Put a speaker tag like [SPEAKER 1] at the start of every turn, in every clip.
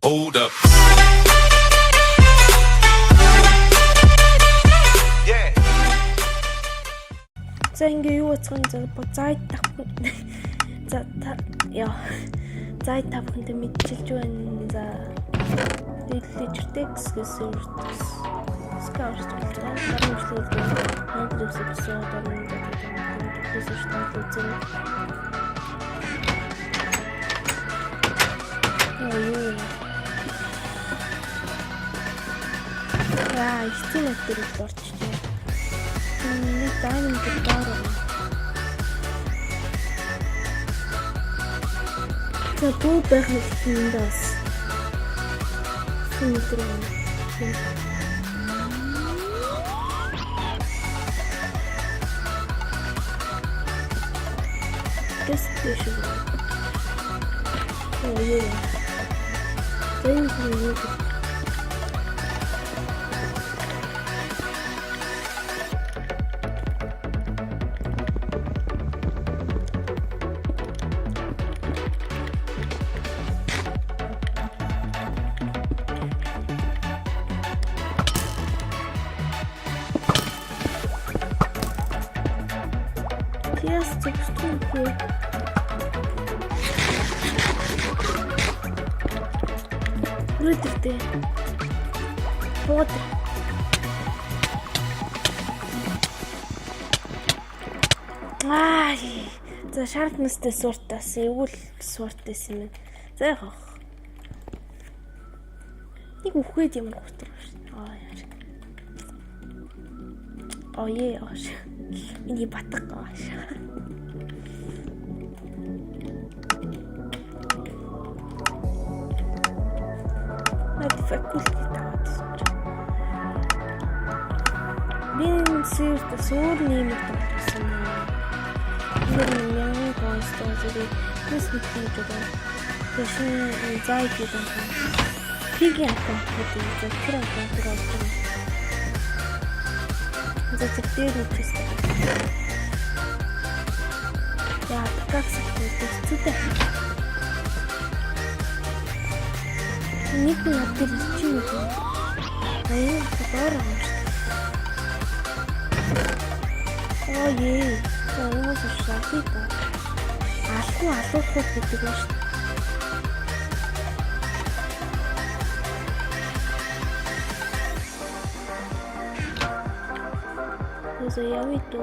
[SPEAKER 1] Hold up. Yeah.
[SPEAKER 2] За ингээ юу уцхан зай тавханд мэдчилж байна. За Legitex гэсэн скаурч болж байгаа. Хандлуур эпизод орно гэдэг штат үзэн. Ихтэй нэтэр орчтой. Нэг дайнамд доор. За бүү байх юм даас. Өнөөдөр Тэстэшн. Yes, it's true. Рүдэртэй. Бод. За шаарднастай суртаас эвгүй суртаас юм. За яах. Нэг үхээд юм готроо шүү. Яаш. Миний батг гоаш. Faculty таваад. Бин сэрт суур нэмэлт болсон. Нэг гоостоо зэрэг нэсвэж байгаа. Тэшин зайг гэдэг. Пигийн аккаунт гэдэг зөвхөн аккаунт байгаа. Зэтгдэр үчистэй. Яа, как сэтэвчтэй. Нэг надад чинь үү? Доороо. Оос шахита. Алуух гэдэг ба шүү. За яви то.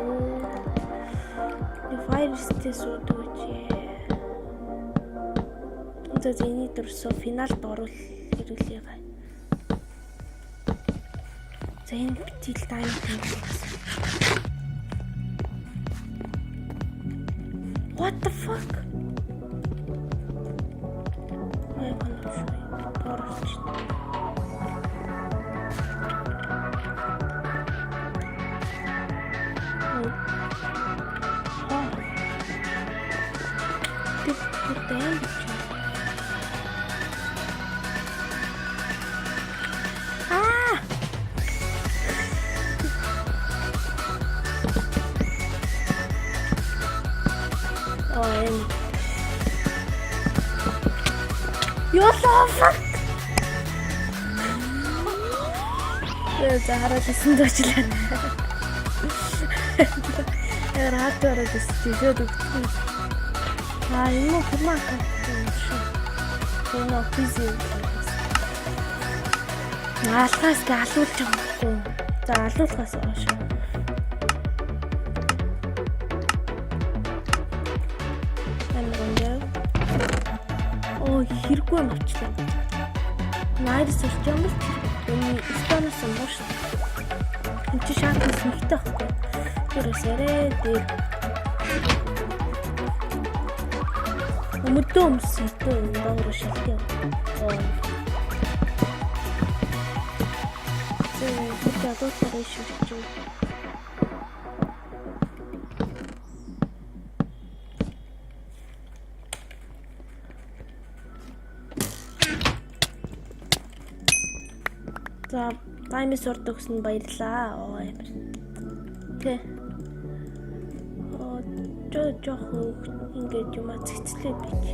[SPEAKER 2] Девайстэй суудууч. За зэний дөрсө финалд орвол ирүүлээ. За энэ битэл тайм хийх. What the fuck? Fuck. За хараад дожлаа. Яратаараа дэсчээд өгсөн. Юм хурмаа гэсэн шүү. Энэ офиси. Алхаас галуулж байгаа юм. За алуулахаас хойш. Хэрэггүй навчлаа. Найрс урч юм л. Энэ станаас мууш. Энд чи шаардлагатай хэрэгтэй байхгүй. Тэрсээрээ дээр. Өмдөө өмсөйтэй доор шилтэй. За доктор ишүүч. За таймс орд өгсөн баярлаа. Амар. Тэ. Жоох ингээд юм цэцлээ бич.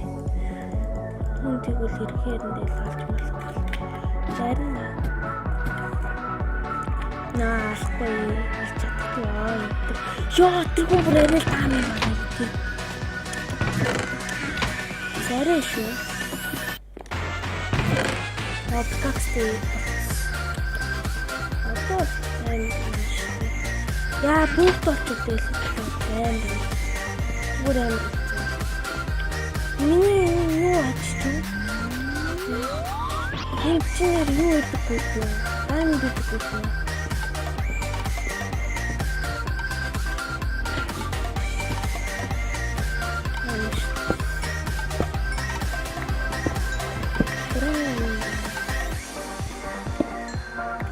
[SPEAKER 2] хүн тэгвэл ирэхээр нь ялгаж болох. Зарим наахгүй алж чадахгүй ёо тэр хүн бүр арай таам юм байна тийм. Зарай шүү. Подкастэй. Одоо яа бүгд очтой л байна. Бүр юм. Миний юу аччих. Хинчээр юу идэггүй юм. Ам идэггүй юм.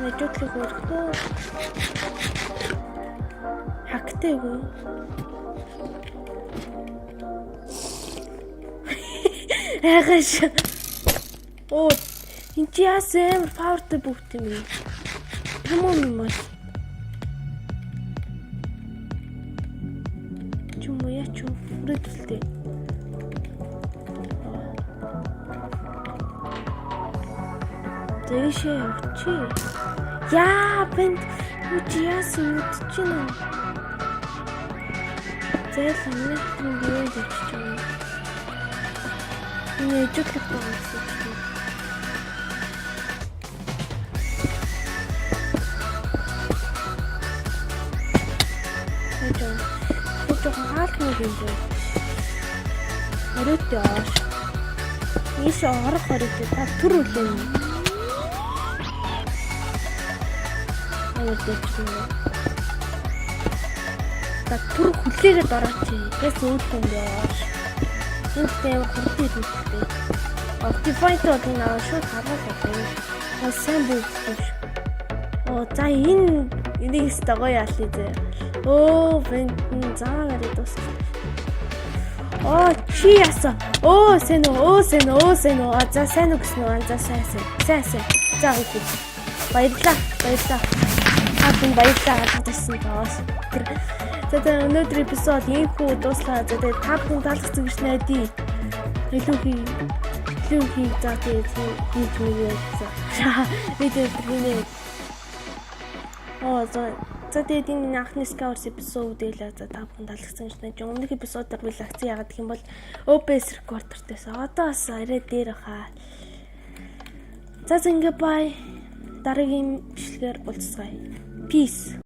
[SPEAKER 2] Najotlig өрхтөө хактайгүй агаш оо энэ чи яасан павертэй бүгд юм юм маш чумоя чум рэдэлтэй дэше очи яа бэн үчиас үтчихнэ зэлэн нэг юу дэвччихнэ энэ жиглэх болсон 저 하트는 근데 어렵죠. 이시 어렵거릴 때 다 들어올래요. 어렵죠. 다 들어 굴리게 떨었지. 그래서 웃던데. 진짜 굴리게 됐대. 디파이터 어디 나와서 가봐서 샘플 자 энэ ихтэй гоё яал лээ. Оо бэн заагаар идус. Оо чи яса. Оо сэн оо. За сайн уу гэсэн үү? За сайн. За үгүй. Баярлаа. Хатан баярлаа гэсэн боос. За өнөөдөр эпизод ийхүү дуслаа. За тэгээ та бүхэн талах зүгш найдаа. Илүүхий за тэгээ хийж мэгээ. Видео тэргэнэ. За тэгээд энэ анхны Skywars episode дээр та бүхэн таалагдсан гэж байна. Өмнөх эпизодоор би лагцсан яагаад гэх юм бол OBS recorder-тээс одоо бас арай дээр хаа. За ингээ бай. Дараагийн бичлэгээр уулзцгаая. Peace.